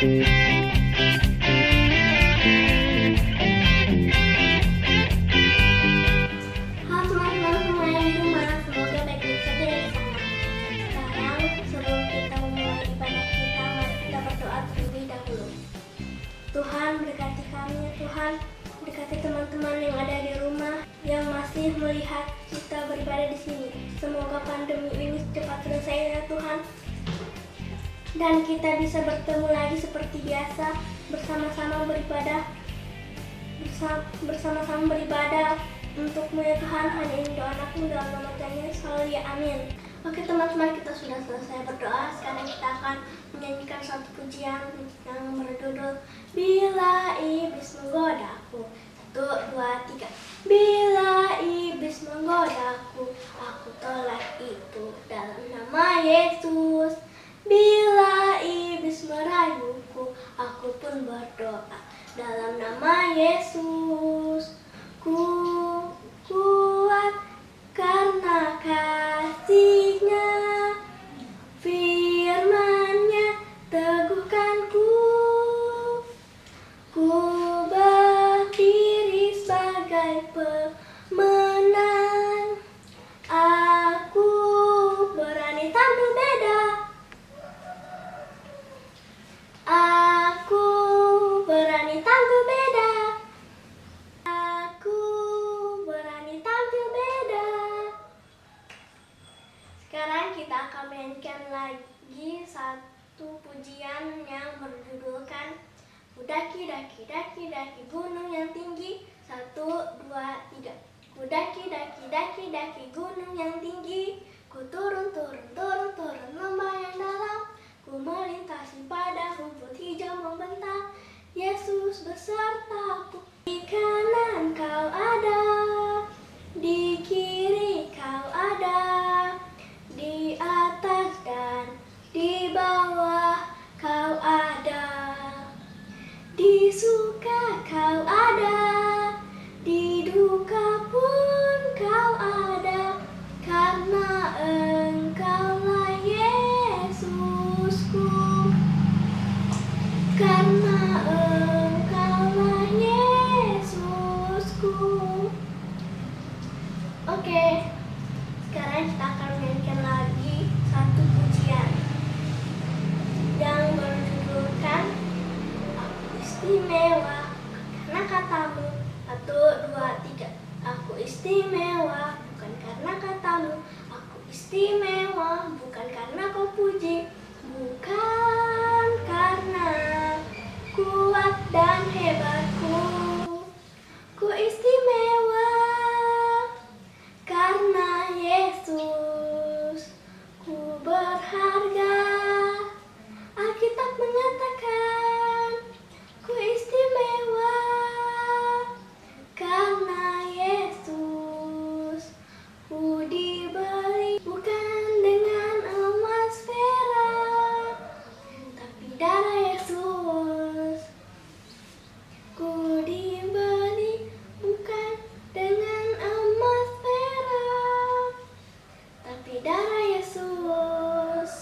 Halo teman-teman semua yang di rumah, semoga baik-baik saja di sana. Sekarang sebelum kita memulai ibadah kita, mari kita berdoa terlebih dahulu. Tuhan, berkati kami ya Tuhan, berkati teman-teman yang ada di rumah yang masih melihat kita beribadah di sini. Semoga pandemi ini cepat selesai ya Tuhan, dan kita bisa bertemu lagi seperti biasa, bersama-sama beribadah, bersama-sama beribadah untukmu ya Tuhan. Hanya ini doa anakmu, dalam nama Tuhan Yesus, haleluya, amin. Oke teman-teman, kita sudah selesai berdoa. Sekarang kita akan menyanyikan satu pujian yang berjudul Bila Iblis Menggodaku. 1, 2, 3. Bila iblis menggodaku, aku tolak itu dalam nama Yesus. Bila iblis merayuku, aku pun berdoa dalam nama Yesus. Ku kuat karena kasih-Nya, firman-Nya teguhkanku. Ku berdiri sebagai pemenang. Aku berani tampil beda. Aku berani tampil beda. Aku berani tampil beda. Sekarang kita akan mainkan lagi satu pujian yang berjudulkan Kudaki daki daki daki gunung yang tinggi. 1, 2, 3. Kudaki daki daki daki gunung yang tinggi. Ku turun turun turun turun lembah yang dalam. Ku melintasi pada rumput hijau membentang. Yesus besertaku. Di kanan kau ada, di kiri kau ada, di atas dan di bawah kau ada. Di suka kau ada, di duka pun kau ada, karena Engkaulah Yesusku. Karena Engkaulah Yesusku. Oke, sekarang kita akan mainkan lagi satu pujian yang berjudulkan Istimewa karena katamu. 1, 2, 3. Aku istimewa bukan karena katamu. Aku istimewa bukan karena kau puji, bukan karena kuat dan hebatku. Ku istimewa karena Yesus. Ku berharga. Alkitab mengatakan ku istimewa karena Yesus. Ku dibeli bukan dengan emas perak, tapi darah Yesus. Ku dibeli bukan dengan emas perak, tapi darah Yesus.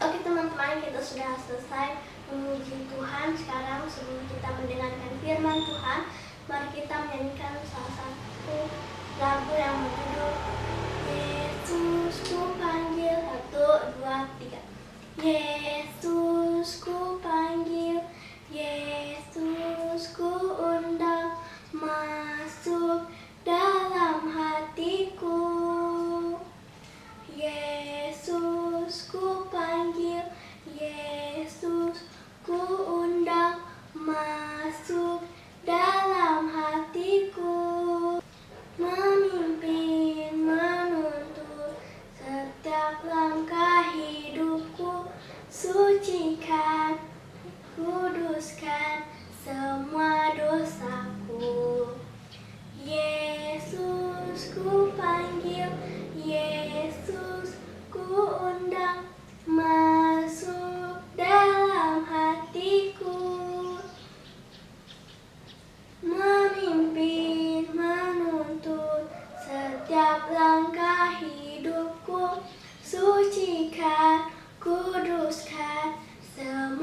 Oke teman-teman, kita sudah selesai memuji Tuhan. Sekarang sebelum kita mendengarkan firman Tuhan, mari kita menyanyikan salah satu lagu yang berjudul Yesus ku panggil. 1, 2, 3. Yesus ku panggil, Yesus ku undang, masuk dalam hatiku. Yesus ku panggil, Yesus ku undang, masuk dalam hatiku. Memimpin, menuntun setiap langkah hidupku. Sucikan, kuduskan semua dosaku. Yesus ku panggil, Yesus ku undang, masuk dalam hatiku. Memimpin, menuntun setiap langkah hidupku. Sucikan, kuduskan semua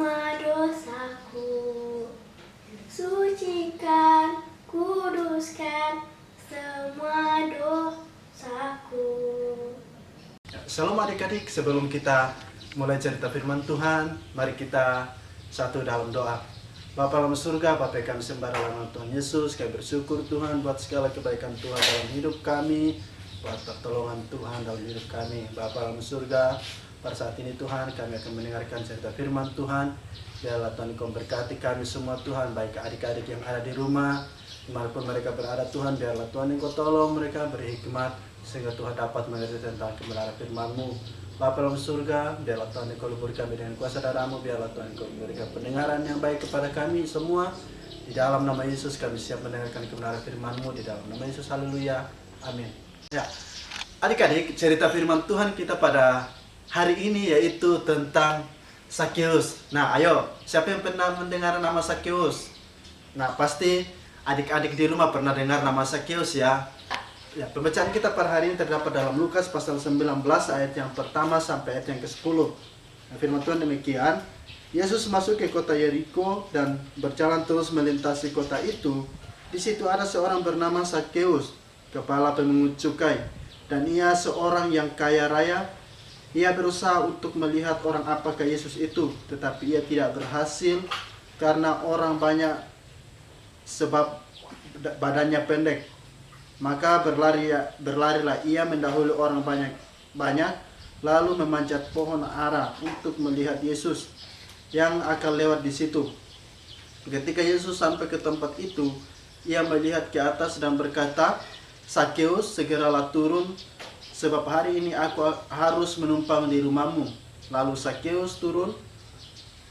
Shalom adik-adik, sebelum kita mulai cerita firman Tuhan, mari kita satu dalam doa. Bapa dalam surga, Bapa kami sembah dalam nama Tuhan Yesus, kami bersyukur Tuhan buat segala kebaikan Tuhan dalam hidup kami, buat pertolongan Tuhan dalam hidup kami. Bapa dalam surga, pada saat ini Tuhan kami akan mendengarkan cerita firman Tuhan. Biarlah Tuhan Engkau berkati kami semua Tuhan, baik adik-adik yang ada di rumah, dimanapun mereka berada Tuhan, biarlah Tuhan Engkau tolong mereka berhikmat, sehingga Tuhan dapat mengerti tentang kebenaran firman-Mu. Bapa dalam surga, biarlah Tuhan Engkau lemburi kami dengan kuasa darah-Mu, biarlah Tuhan Engkau memberikan pendengaran yang baik kepada kami semua. Di dalam nama Yesus kami siap mendengarkan kebenaran firman-Mu, di dalam nama Yesus, haleluya, amin. Ya, adik-adik, cerita firman Tuhan kita pada hari ini yaitu tentang Zakheus. Nah, ayo, siapa yang pernah mendengar nama Zakheus? Nah, pasti adik-adik di rumah pernah dengar nama Zakheus ya. Ya, pembacaan kita pada hari ini terdapat dalam Lukas pasal 19 ayat yang pertama sampai ayat yang ke-10. Nah, firman Tuhan demikian, Yesus masuk ke kota Yeriko dan berjalan terus melintasi kota itu. Di situ ada seorang bernama Zakheus, kepala pemungut cukai, dan ia seorang yang kaya raya. Ia berusaha untuk melihat orang apakah Yesus itu, tetapi ia tidak berhasil karena orang banyak sebab badannya pendek. Maka berlarilah ia mendahului orang banyak, lalu memanjat pohon ara untuk melihat Yesus yang akan lewat di situ. Ketika Yesus sampai ke tempat itu, ia melihat ke atas dan berkata, "Zakheus, segeralah turun, sebab hari ini aku harus menumpang di rumahmu." Lalu Zakheus turun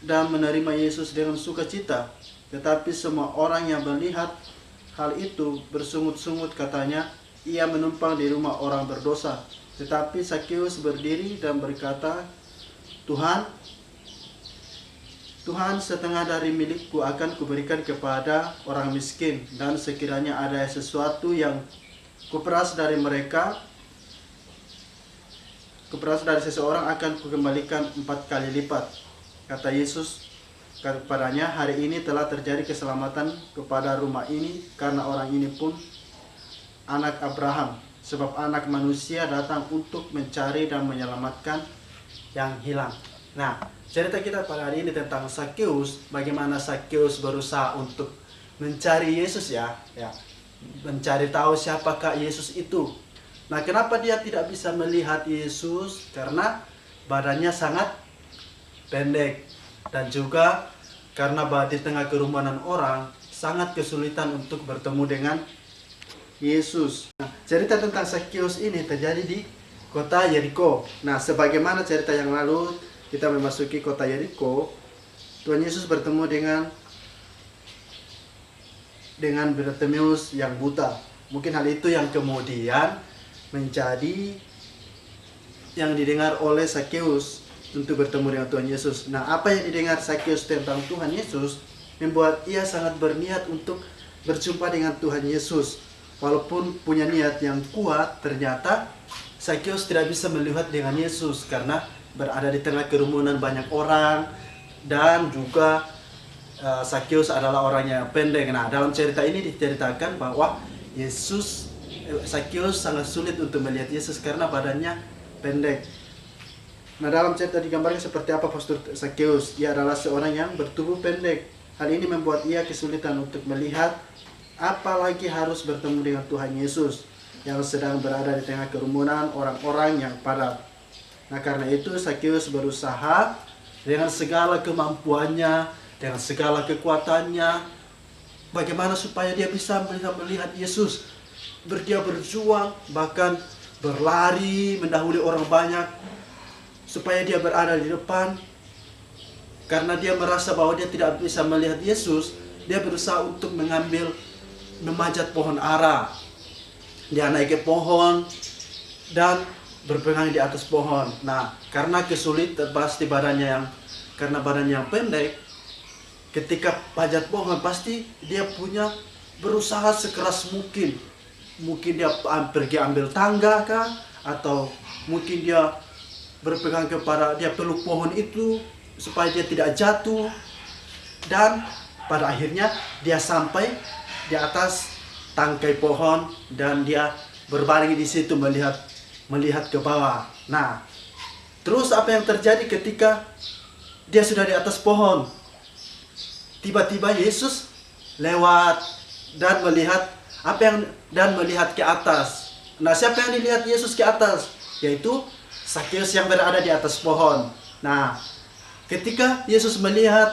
dan menerima Yesus dengan sukacita. Tetapi semua orang yang melihat hal itu bersungut-sungut, katanya, "Ia menumpang di rumah orang berdosa." Tetapi Zakheus berdiri dan berkata, Tuhan, setengah dari milikku akan kuberikan kepada orang miskin, dan sekiranya ada sesuatu yang kuperas dari seseorang akan kukembalikan 4 kali lipat. Kata Yesus kepadanya, "Hari ini telah terjadi keselamatan kepada rumah ini, karena orang ini pun anak Abraham, sebab anak manusia datang untuk mencari dan menyelamatkan yang hilang." Nah, cerita kita pada hari ini tentang Zakheus, bagaimana Zakheus berusaha untuk mencari Yesus ya, mencari tahu siapakah Yesus itu. Nah, kenapa dia tidak bisa melihat Yesus? Karena badannya sangat pendek. Dan juga karena di tengah kerumunan orang sangat kesulitan untuk bertemu dengan Yesus. Nah, cerita tentang Zakheus ini terjadi di kota Yeriko. Nah, sebagaimana cerita yang lalu, kita memasuki kota Yeriko, Tuhan Yesus bertemu dengan Bartimeus yang buta. Mungkin hal itu yang kemudian menjadi yang didengar oleh Zakheus untuk bertemu dengan Tuhan Yesus. Nah, apa yang didengar Zakheus tentang Tuhan Yesus membuat ia sangat berniat untuk berjumpa dengan Tuhan Yesus. Walaupun punya niat yang kuat, ternyata Zakheus tidak bisa melihat dengan Yesus karena berada di tengah kerumunan banyak orang, dan juga Zakheus adalah orang yang pendek. Nah, dalam cerita ini diceritakan bahwa Zakheus sangat sulit untuk melihat Yesus karena badannya pendek. Nah, dalam cerita digambarkan seperti apa postur Zakheus. Ia adalah seorang yang bertubuh pendek. Hal ini membuat ia kesulitan untuk melihat, apalagi harus bertemu dengan Tuhan Yesus yang sedang berada di tengah kerumunan orang-orang yang padat. Nah, karena itu Zakheus berusaha dengan segala kemampuannya, dengan segala kekuatannya, bagaimana supaya dia bisa melihat Yesus. Dia berjuang, bahkan berlari mendahului orang banyak, supaya dia berada di depan. Karena dia merasa bahwa dia tidak bisa melihat Yesus, dia berusaha untuk memanjat pohon ara. Dia naik ke pohon dan berpegang di atas pohon. Nah, karena kesulitan pasti karena badannya yang pendek, ketika panjat pohon pasti dia berusaha sekeras mungkin. Mungkin dia pergi ambil tangga kah, atau mungkin dia dia peluk pohon itu supaya dia tidak jatuh, dan pada akhirnya dia sampai di atas tangkai pohon dan dia berbaring di situ melihat ke bawah. Nah, Terus apa yang terjadi ketika dia sudah di atas pohon? Tiba-tiba Yesus lewat dan melihat melihat ke atas. Nah, siapa yang dilihat Yesus ke atas? Yaitu Sakeus yang berada di atas pohon. Nah, ketika Yesus melihat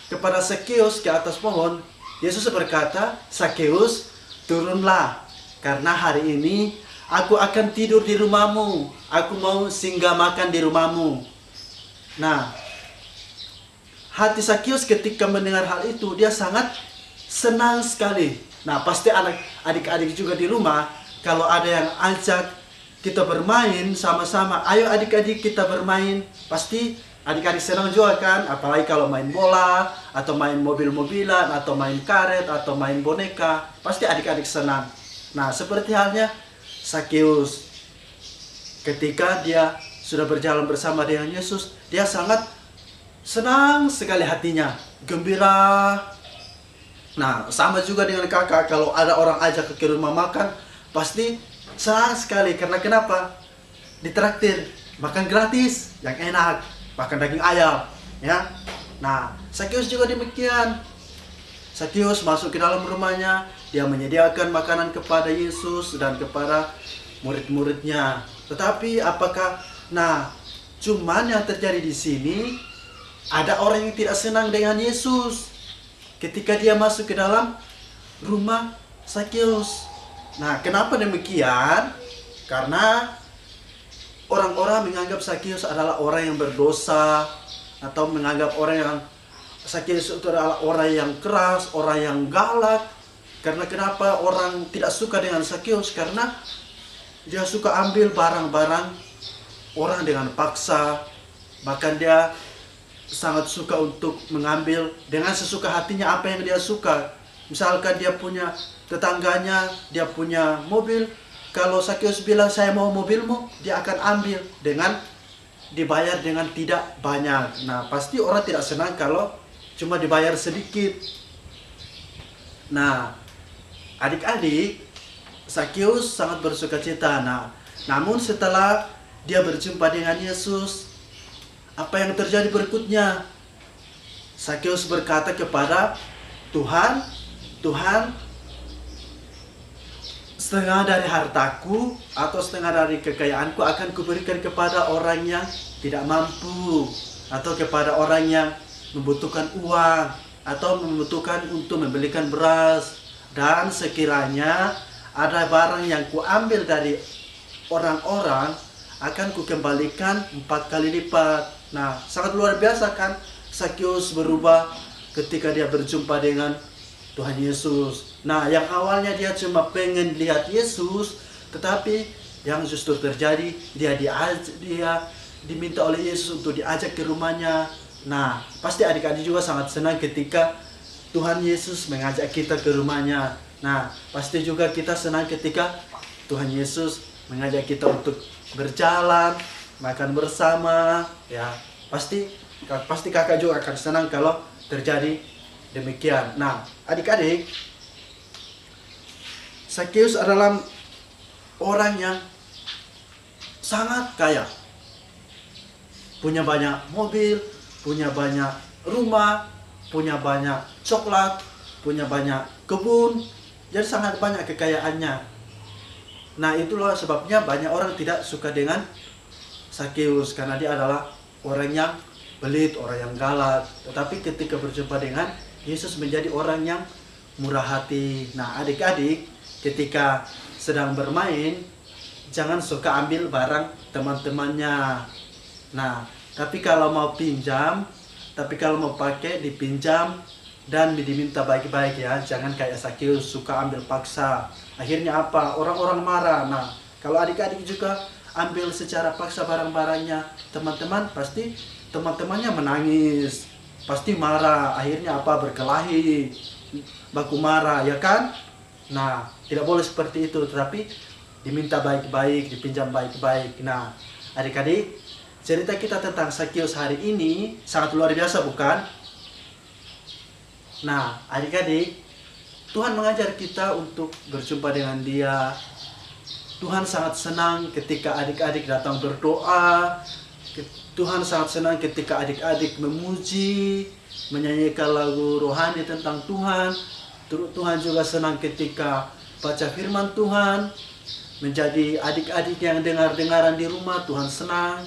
kepada Sakeus ke atas pohon, Yesus berkata, "Sakeus, turunlah, karena hari ini aku akan tidur di rumahmu. Aku mau singgah makan di rumahmu." Nah, hati Sakeus ketika mendengar hal itu, dia sangat senang sekali. Nah, pasti adik-adik juga di rumah, kalau ada yang ajak kita bermain sama-sama, ayo adik-adik kita bermain, pasti adik-adik senang juga kan? Apalagi kalau main bola, atau main mobil-mobilan, atau main karet, atau main boneka, pasti adik-adik senang. Nah, seperti halnya Sakeus, ketika dia sudah berjalan bersama dengan Yesus, dia sangat senang sekali hatinya, gembira. Nah, sama juga dengan kakak, kalau ada orang ajak ke rumah makan, pasti senang sekali. Karena kenapa? Ditraktir, makan gratis, yang enak, makan daging ayam, ya. Nah, Sakeus juga demikian. Sakeus masuk ke dalam rumahnya, dia menyediakan makanan kepada Yesus dan kepada murid-muridnya. Tetapi cuman yang terjadi di sini, ada orang yang tidak senang dengan Yesus ketika dia masuk ke dalam rumah Sakeus. Nah, kenapa demikian? Karena orang-orang menganggap Sakeus adalah orang yang berdosa, atau menganggap Sakeus itu adalah orang yang keras, orang yang galak. Karena kenapa orang tidak suka dengan Sakeus? Karena dia suka ambil barang-barang orang dengan paksa. Bahkan dia sangat suka untuk mengambil dengan sesuka hatinya apa yang dia suka. Misalkan dia punya tetangganya, dia punya mobil, kalau Sakeus bilang saya mau mobilmu, dia akan ambil dengan dibayar dengan tidak banyak. Nah, pasti orang tidak senang kalau cuma dibayar sedikit. Nah, adik-adik, Sakeus sangat bersukacita. Nah, namun setelah dia berjumpa dengan Yesus, apa yang terjadi berikutnya? Sakeus berkata kepada Tuhan, "Tuhan, setengah dari hartaku atau setengah dari kekayaanku akan kuberikan kepada orang yang tidak mampu, atau kepada orang yang membutuhkan uang, atau membutuhkan untuk membelikan beras. Dan sekiranya ada barang yang kuambil dari orang-orang, akan kukembalikan 4 kali lipat." Nah, sangat luar biasa kan Sakeus berubah ketika dia berjumpa dengan Tuhan Yesus. Nah, yang awalnya dia cuma pengen lihat Yesus, tetapi yang justru terjadi, dia diminta oleh Yesus untuk diajak ke rumahnya. Nah, pasti adik-adik juga sangat senang ketika Tuhan Yesus mengajak kita ke rumahnya. Nah, pasti juga kita senang ketika Tuhan Yesus mengajak kita untuk berjalan, makan bersama, ya. Pasti kakak juga akan senang kalau terjadi demikian. Nah, adik-adik, Sakeus adalah orang yang sangat kaya. Punya banyak mobil, punya banyak rumah, punya banyak coklat, punya banyak kebun. Jadi sangat banyak kekayaannya. Nah, itulah sebabnya banyak orang tidak suka dengan Sakeus, karena dia adalah orang yang pelit, orang yang galak. Tetapi ketika berjumpa dengan Yesus, menjadi orang yang murah hati. Nah, adik-adik, ketika sedang bermain, jangan suka ambil barang teman-temannya. Nah, tapi kalau mau pakai, dipinjam dan diminta baik-baik, ya. Jangan kayak Sakeus suka ambil paksa. Akhirnya apa? Orang-orang marah. Nah, kalau adik-adik juga ambil secara paksa barang-barangnya teman-teman, pasti teman-temannya menangis, pasti marah. Akhirnya apa? Berkelahi, baku marah, ya kan? Nah, tidak boleh seperti itu, tetapi diminta baik-baik, dipinjam baik-baik. Nah, adik-adik, cerita kita tentang Sakeus hari ini sangat luar biasa, bukan? Nah, adik-adik, Tuhan mengajar kita untuk berjumpa dengan Dia. Tuhan sangat senang ketika adik-adik datang berdoa, Tuhan sangat senang ketika adik-adik memuji, menyanyikan lagu rohani tentang Tuhan. Tuhan juga senang ketika baca firman Tuhan. Menjadi adik-adik yang dengar-dengaran di rumah, Tuhan senang.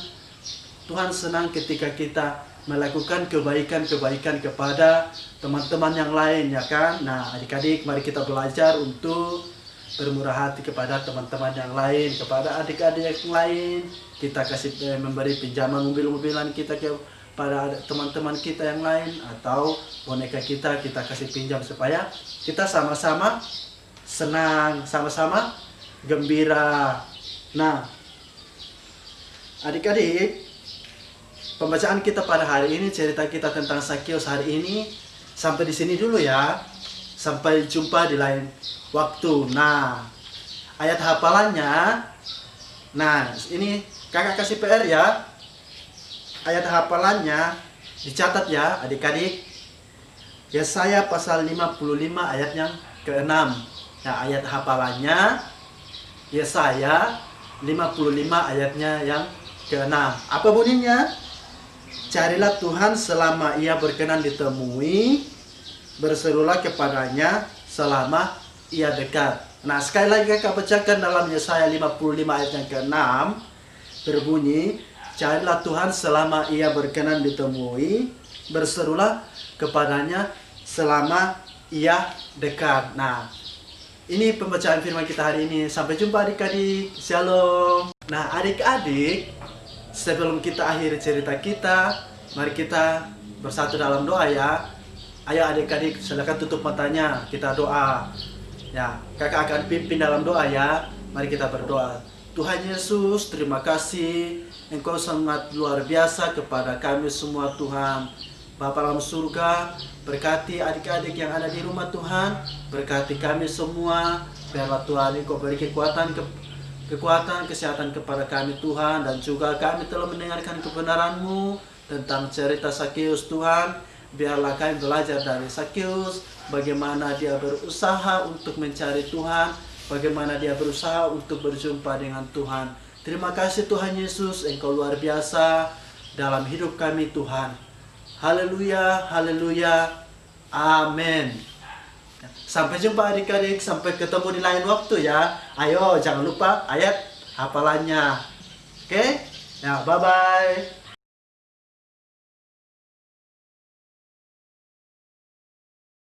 Tuhan senang ketika kita melakukan kebaikan-kebaikan kepada teman-teman yang lain, ya kan? Nah, adik-adik, mari kita belajar untuk bermurah hati kepada teman-teman yang lain, kepada adik-adik yang lain. Kita kasih memberi pinjaman mobil-mobilan kita kepada teman-teman kita yang lain, atau boneka kita kasih pinjam supaya kita sama-sama senang, sama-sama gembira. Nah, adik-adik, pembacaan kita pada hari ini, cerita kita tentang Zakeus hari ini sampai di sini dulu ya. Sampai jumpa di lain waktu. Nah, ayat hafalannya, nah ini kakak kasih PR ya. Ayat hafalannya dicatat ya adik-adik. Yesaya pasal 55 ayat yang ke-6. Nah, ayat hafalannya Yesaya 55 ayatnya yang ke-6. Apa bunyinya? Carilah Tuhan selama ia berkenan ditemui, berserulah kepadanya selama ia dekat. Nah, sekali lagi kakak bacakan dalam Yesaya 55 ayat yang ke-6 berbunyi, carilah Tuhan selama ia berkenan ditemui, berserulah kepadanya selama ia dekat. Nah, ini pembacaan firman kita hari ini. Sampai jumpa adik-adik. Shalom. Nah, adik-adik, sebelum kita akhiri cerita kita, mari kita bersatu dalam doa ya. Ayo adik-adik, silakan tutup matanya, kita doa. Ya, kakak akan pimpin dalam doa ya. Mari kita berdoa. Tuhan Yesus, terima kasih. Engkau sangat luar biasa kepada kami semua Tuhan. Bapa dalam surga, berkati adik-adik yang ada di rumah Tuhan, berkati kami semua. Biarlah Tuhan Engkau beri kekuatan, kesehatan kepada kami Tuhan. Dan juga kami telah mendengarkan kebenaran-Mu tentang cerita Zakeus Tuhan. Biarlah kami belajar dari Zakeus, bagaimana dia berusaha untuk mencari Tuhan, bagaimana dia berusaha untuk berjumpa dengan Tuhan. Terima kasih Tuhan Yesus, Engkau luar biasa dalam hidup kami Tuhan. Haleluya, haleluya, amin. Sampai jumpa adik-adik, sampai ketemu di lain waktu ya. Ayo, jangan lupa ayat hafalannya. Oke? Ya, bye-bye.